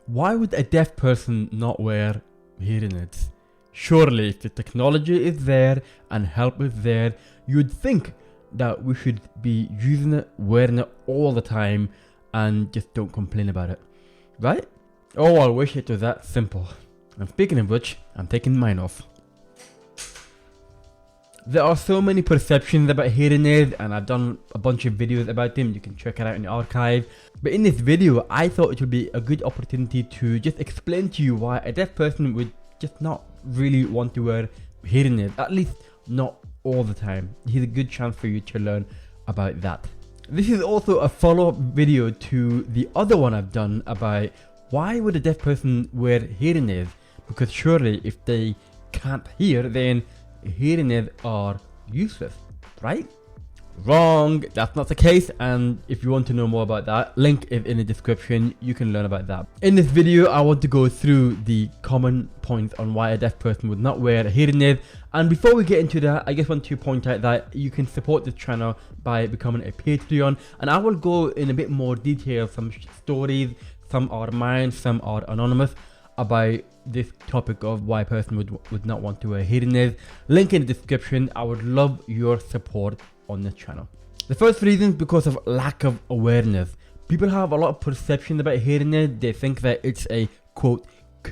Why would a deaf person not wear hearing aids? Surely if the technology is there and help is there, you'd think that we should be using it, wearing it all the time, and just don't complain about it, right? Oh, I wish it was that simple. And speaking of which, I'm taking mine off. There are so many perceptions about hearing aids, and I've done a bunch of videos about them. You can check it out in the archive. But in this video, I thought it would be a good opportunity to just explain to you why a deaf person would just not really want to wear hearing aids, at least not all the time. Here's a good chance for you to learn about that. This is also a follow-up video to the other one I've done about why would a deaf person wear hearing aids, because surely if they can't hear, then hearing aids are useless, right? Wrong, that's not the case, and if you want to know more about that, link is in the description. You can learn about that. In this video, I want to go through the common points on why a deaf person would not wear a hearing aid. And before we get into that, I just want to point out that you can support this channel by becoming a Patreon, and I will go in a bit more detail, some stories, some are mine, some are anonymous, about this topic of why a person would not want to wear hearing aids. Link in the description. I would love your support on this channel. The first reason is because of lack of awareness. People have a lot of perception about hearing aids. They think that it's a quote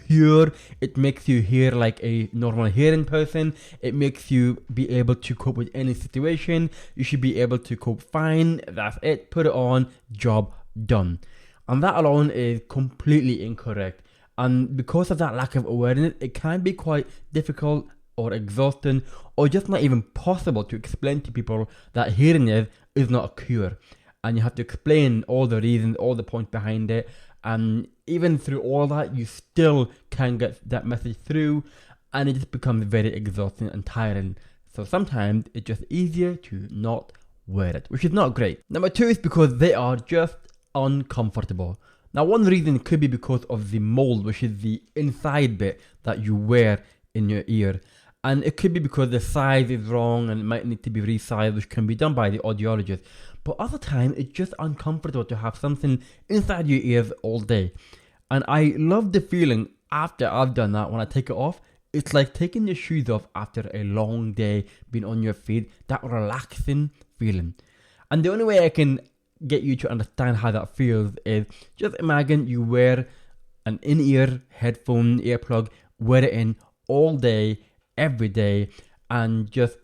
cure. It makes you hear like a normal hearing person. It makes you be able to cope with any situation. You should be able to cope fine. That's it. Put it on. Job done. And that alone is completely incorrect. And because of that lack of awareness, it can be quite difficult or exhausting or just not even possible to explain to people that hearing aids is not a cure. And you have to explain all the reasons, all the points behind it. And even through all that, you still can't get that message through, and it just becomes very exhausting and tiring. So sometimes it's just easier to not wear it, which is not great. Number two is because they are just uncomfortable. Now, one reason could be because of the mold, which is the inside bit that you wear in your ear. And it could be because the size is wrong and it might need to be resized, which can be done by the audiologist. But other times, it's just uncomfortable to have something inside your ears all day. And I love the feeling after I've done that, when I take it off. It's like taking your shoes off after a long day being on your feet, that relaxing feeling. And the only way I can get you to understand how that feels is just imagine you wear an in-ear headphone, earplug, wear it in all day, every day, and just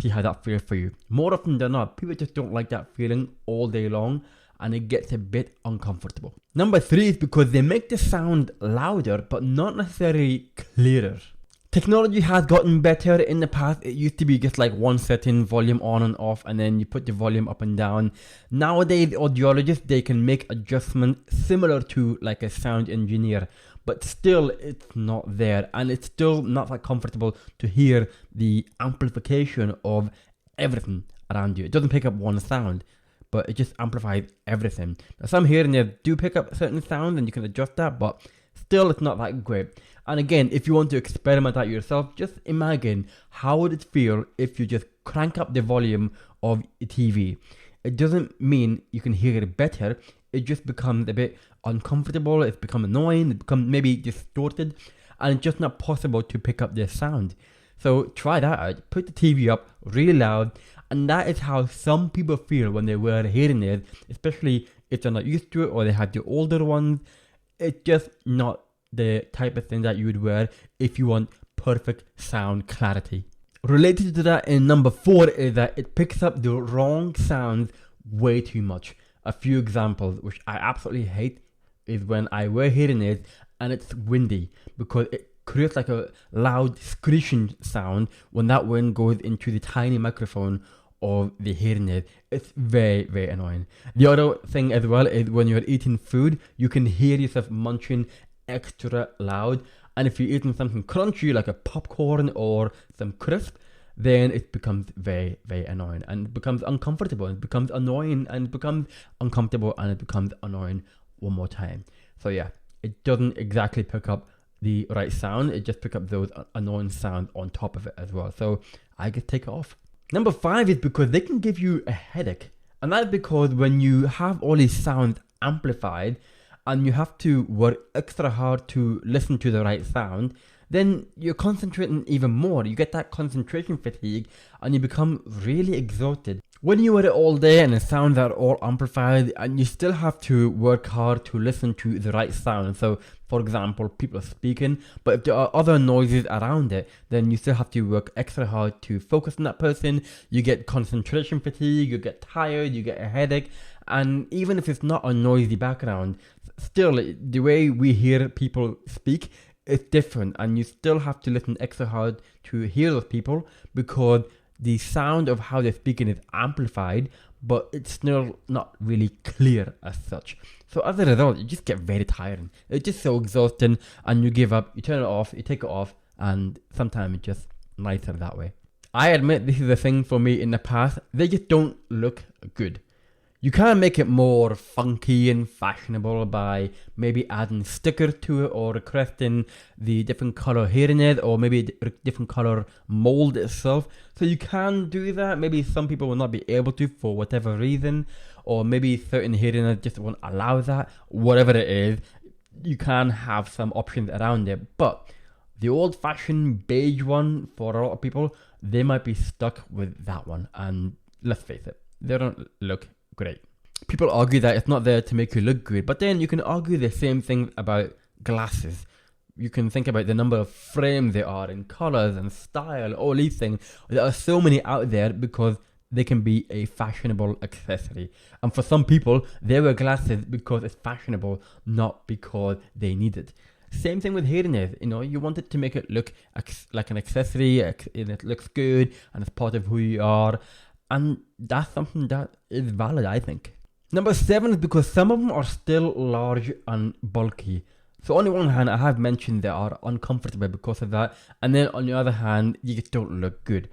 see how that feels for you. More often than not, people just don't like that feeling all day long, and it gets a bit uncomfortable. Number three is because they make the sound louder, but not necessarily clearer. Technology has gotten better. In the past, it used to be just like one setting, volume on and off, and then you put the volume up and down. Nowadays, audiologists, they can make adjustments similar to like a sound engineer, but still it's not there, and it's still not that comfortable to hear the amplification of everything around you. It doesn't pick up one sound, but it just amplifies everything. Now, some hearing aids do pick up certain sounds and you can adjust that, but still it's not that great. And again, if you want to experiment that yourself, just imagine how would it feel if you just crank up the volume of a TV. It doesn't mean you can hear it better. It just becomes a bit uncomfortable. It's become annoying. It becomes maybe distorted, and it's just not possible to pick up the sound. So try that out. Put the TV up really loud, and that is how some people feel when they wear hearing aids, especially if they're not used to it or they have the older ones. It's just not the type of thing that you would wear if you want perfect sound clarity. Related to that, in number four, is that it picks up the wrong sounds way too much. A few examples, which I absolutely hate, is when I wear hearing aids and it's windy, because it creates like a loud screeching sound when that wind goes into the tiny microphone of the hearing aid. It's very, very annoying. The other thing as well is when you're eating food, you can hear yourself munching extra loud, and if you're eating something crunchy like a popcorn or some crisp, then it becomes very, very annoying, and it becomes uncomfortable, it becomes annoying, and it becomes uncomfortable, and it becomes annoying one more time. So yeah, it doesn't exactly pick up the right sound, it just picks up those annoying sounds on top of it as well. So I just take it off. Number five is because they can give you a headache, and that's because when you have all these sounds amplified and you have to work extra hard to listen to the right sound, then you're concentrating even more. You get that concentration fatigue and you become really exhausted. When you wear it all day and the sounds are all amplified and you still have to work hard to listen to the right sound. So for example, people are speaking, but if there are other noises around it, then you still have to work extra hard to focus on that person. You get concentration fatigue, you get tired, you get a headache. And even if it's not a noisy background, still the way we hear people speak is different, and you still have to listen extra hard to hear those people because the sound of how they're speaking is amplified, but it's still not really clear as such. So as a result, you just get very tiring. It's just so exhausting, and you give up, you turn it off, you take it off, and sometimes it's just nicer that way. I admit this is a thing for me in the past. They just don't look good. You can make it more funky and fashionable by maybe adding stickers to it or requesting the different color hearing aid or maybe different color mold itself. So you can do that. Maybe some people will not be able to for whatever reason, or maybe certain hearing aids just won't allow that. Whatever it is, you can have some options around it. But the old-fashioned beige one, for a lot of people, they might be stuck with that one. And let's face it, they don't look great. People argue that it's not there to make you look good, but then you can argue the same thing about glasses. You can think about the number of frames there are in colors and style, all these things. There are so many out there because they can be a fashionable accessory. And for some people, they wear glasses because it's fashionable, not because they need it. Same thing with hearing aids. You want it to make it look like an accessory, and it looks good, and it's part of who you are. And that's something that is valid, I think. Number 7 is because some of them are still large and bulky. So on the one hand, I have mentioned they are uncomfortable because of that. And then on the other hand, you just don't look good.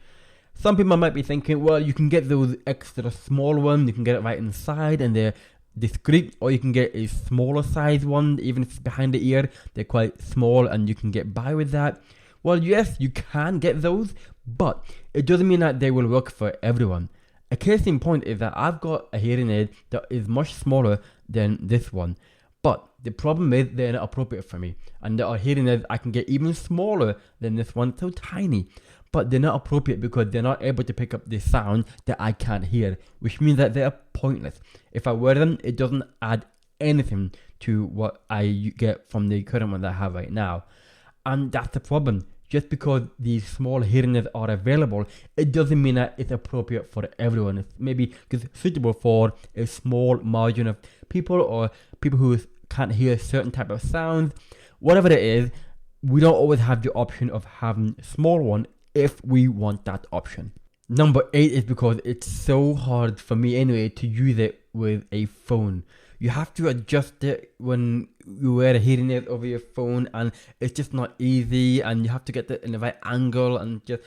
Some people might be thinking, well, you can get those extra small ones. You can get it right inside and they're discreet. Or you can get a smaller size one, even if it's behind the ear. They're quite small and you can get by with that. Well, yes, you can get those, but it doesn't mean that they will work for everyone. A case in point is that I've got a hearing aid that is much smaller than this one, but the problem is they're not appropriate for me. And there are hearing aids I can get even smaller than this one, so tiny, but they're not appropriate because they're not able to pick up the sound that I can't hear, which means that they're pointless. If I wear them, it doesn't add anything to what I get from the current one that I have right now. And that's the problem. Just because these small hearing aids are available, it doesn't mean that it's appropriate for everyone. It's maybe just suitable for a small margin of people or people who can't hear certain type of sounds. Whatever it is, we don't always have the option of having a small one if we want that option. Number 8 is because it's so hard for me anyway to use it with a phone. You have to adjust it when you wear a hearing aid over your phone, and it's just not easy, and you have to get it in the right angle, and just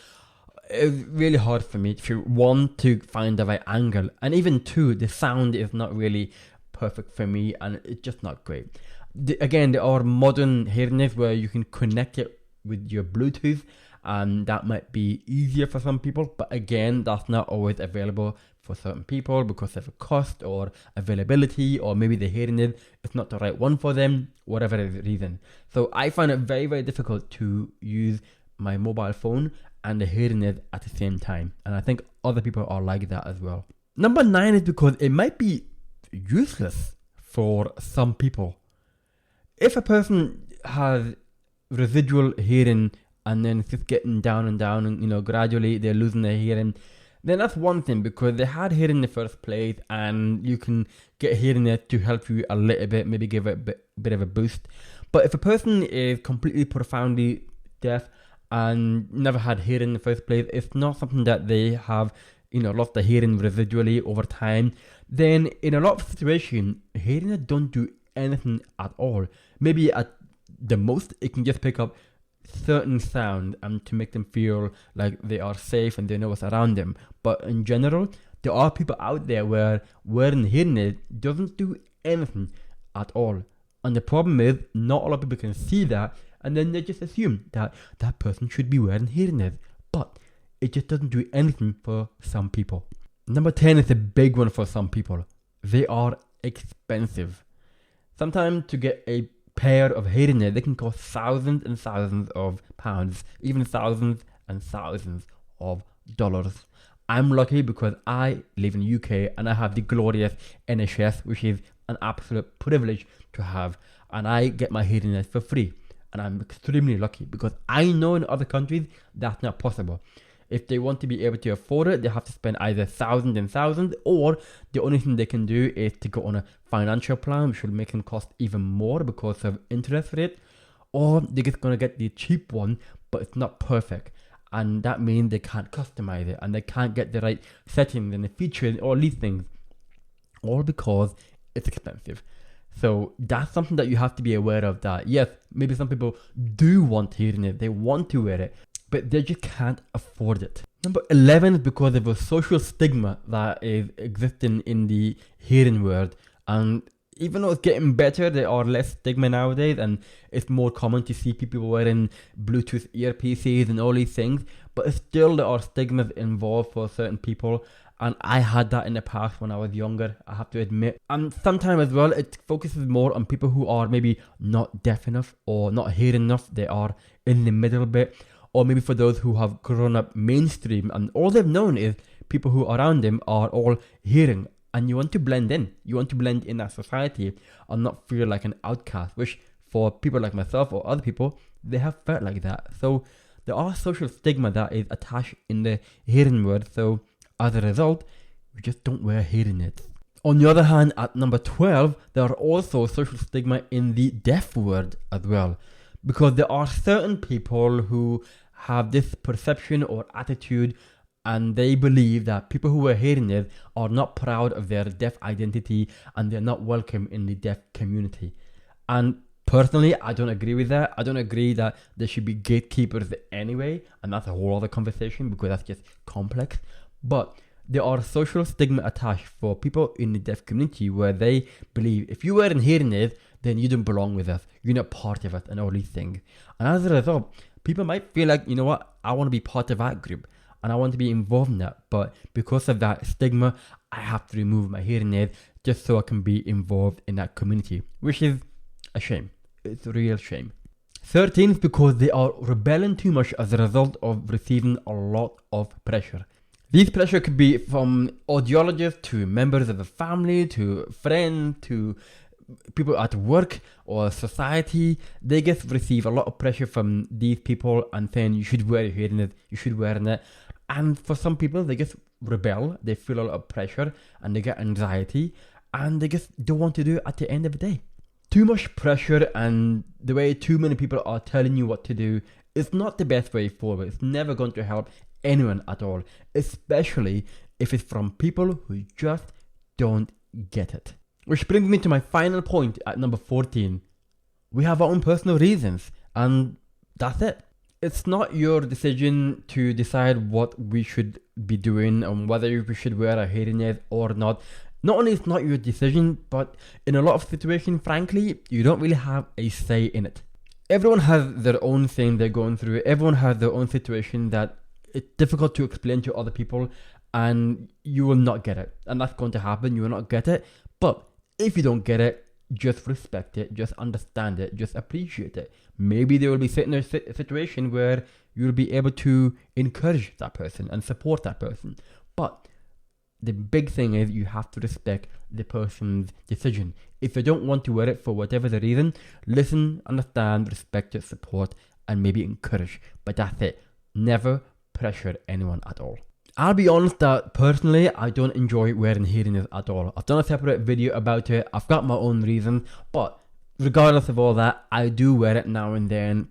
it's really hard for me to want to find the right angle, and even 2, the sound is not really perfect for me, and it's just not great. Again, there are modern hearing aids where you can connect it with your Bluetooth, and that might be easier for some people, but again, that's not always available for certain people because of a cost or availability, or maybe the hearing aid is not the right one for them, whatever the reason. So I find it very, very difficult to use my mobile phone and the hearing aid at the same time, and I think other people are like that as well. Number 9 is because it might be useless for some people. If a person has residual hearing and then it's just getting down and down, and gradually they're losing their hearing, then that's one thing because they had hearing in the first place, and you can get hearing aids to help you a little bit, maybe give it a bit of a boost. But if a person is completely profoundly deaf and never had hearing in the first place, it's not something that they have lost the hearing residually over time, then in a lot of situations, hearing aids don't do anything at all. Maybe at the most, it can just pick up certain sound and to make them feel like they are safe and they know what's around them. But in general, there are people out there where wearing hearing aids doesn't do anything at all. And the problem is, not a lot of people can see that, and then they just assume that that person should be wearing hearing aids. But it just doesn't do anything for some people. Number 10 is a big one for some people. They are expensive. Sometimes to get a pair of hearing aids, they can cost thousands and thousands of pounds, even thousands and thousands of dollars. I'm lucky because I live in the UK and I have the glorious NHS, which is an absolute privilege to have, and I get my hearing aids for free. And I'm extremely lucky because I know in other countries that's not possible. If they want to be able to afford it, they have to spend either thousands and thousands, or the only thing they can do is to go on a financial plan, which will make them cost even more because of interest rate, or they're just going to get the cheap one, but it's not perfect. And that means they can't customize it and they can't get the right settings and the features, all these things, all because it's expensive. So that's something that you have to be aware of, that yes, maybe some people do want hearing aids, they want to wear it, but they just can't afford it. Number 11 is because of a social stigma that is existing in the hearing world. And even though it's getting better, there are less stigma nowadays and it's more common to see people wearing Bluetooth earpieces and all these things, but still there are stigmas involved for certain people. And I had that in the past when I was younger, I have to admit. And sometimes as well, it focuses more on people who are maybe not deaf enough or not hearing enough. They are in the middle bit. Or maybe for those who have grown up mainstream and all they've known is people who are around them are all hearing. And you want to blend in. You want to blend in that society and not feel like an outcast, which for people like myself or other people, they have felt like that. So there are social stigma that is attached in the hearing world. So as a result, we just don't wear hearing aids. On the other hand, at number 12, there are also social stigma in the deaf world as well. Because there are certain people who have this perception or attitude, and they believe that people who wear hearing aids are not proud of their deaf identity and they're not welcome in the deaf community. And personally, I don't agree with that. I don't agree that there should be gatekeepers anyway, and that's a whole other conversation because that's just complex. But there are social stigma attached for people in the deaf community where they believe if you wear hearing aids, then you don't belong with us, you're not part of us, and all these things. And as a result, people might feel like, you know what, I want to be part of that group and I want to be involved in that, but because of that stigma, I have to remove my hearing aids just so I can be involved in that community, which is a shame. It's a real shame. 13 is because they are rebelling too much as a result of receiving a lot of pressure. These pressure could be from audiologists to members of the family to friends to people at work or society. They just receive a lot of pressure from these people and saying you should wear your hearing aids, you should wear it. And for some people, they just rebel, they feel a lot of pressure and they get anxiety and they just don't want to do it at the end of the day. Too much pressure and the way too many people are telling you what to do is not the best way forward. It's never going to help anyone at all, especially if it's from people who just don't get it. Which brings me to my final point at number 14. We have our own personal reasons, and that's it. It's not your decision to decide what we should be doing and whether we should wear a hearing aid or not. Not only is it not your decision, but in a lot of situations, frankly, you don't really have a say in it. Everyone has their own thing they're going through. Everyone has their own situation that it's difficult to explain to other people, and you will not get it. And that's going to happen. You will not get it. But if you don't get it, just respect it, just understand it, just appreciate it. Maybe they will be sitting in a situation where you'll be able to encourage that person and support that person. But the big thing is you have to respect the person's decision. If they don't want to wear it for whatever the reason, listen, understand, respect it, support, and maybe encourage. But that's it. Never pressure anyone at all. I'll be honest that personally, I don't enjoy wearing hearing aids at all. I've done a separate video about it. I've got my own reasons, but regardless of all that, I do wear it now and then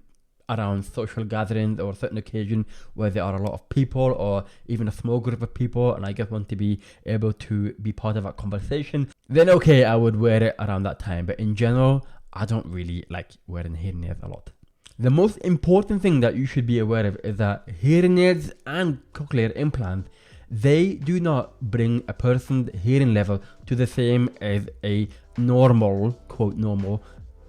around social gatherings or certain occasions where there are a lot of people or even a small group of people and I just want to be able to be part of that conversation. Then okay, I would wear it around that time. But in general, I don't really like wearing hearing aids a lot. The most important thing that you should be aware of is that hearing aids and cochlear implants, they do not bring a person's hearing level to the same as a normal, quote normal,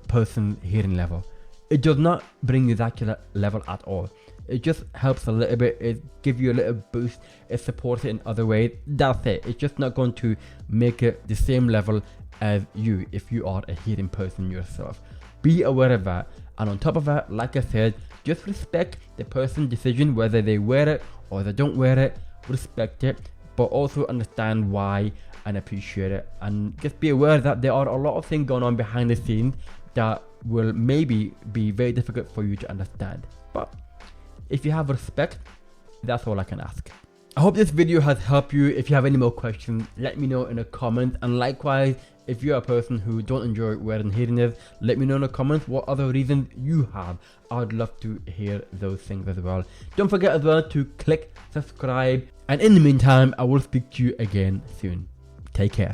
person's hearing level. It does not bring you that to that level at all. It just helps a little bit, it gives you a little boost, it supports it in other ways. That's it. It's just not going to make it the same level as you if you are a hearing person yourself. Be aware of that, and on top of that, like I said, just respect the person's decision whether they wear it or they don't wear it. Respect it, but also understand why and appreciate it, and just be aware that there are a lot of things going on behind the scenes that will maybe be very difficult for you to understand. But if you have respect, that's all I can ask. I hope this video has helped you. If you have any more questions, let me know in the comments, and likewise, if you're a person who don't enjoy wearing hearing aids, let me know in the comments what other reasons you have. I'd love to hear those things as well. Don't forget as well to click subscribe, and in the meantime, I will speak to you again soon. Take care.